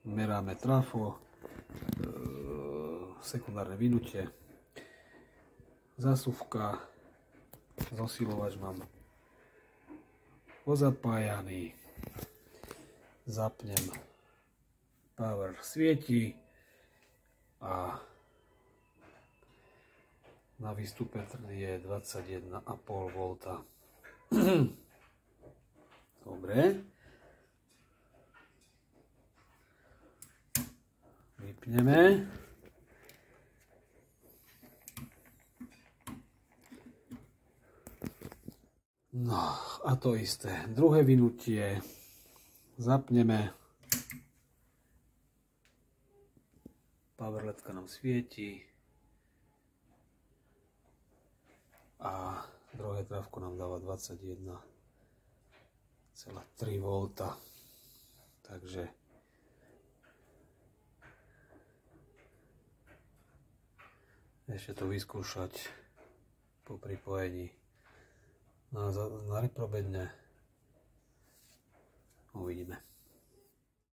meráme trafo, sekundárne vynutie, zásuvka, zosilovač mám pozapájaný, zapnem, power svieti a na výstupe je 21,5 V. Dobre. Vypneme. No a to isté. Druhé vynutie. Zapneme. Powerledka nám svieti. A druhé trávko nám dáva 21,3 V. Takže ešte to vyskúšať po pripojení na reprobedne. Uvidíme.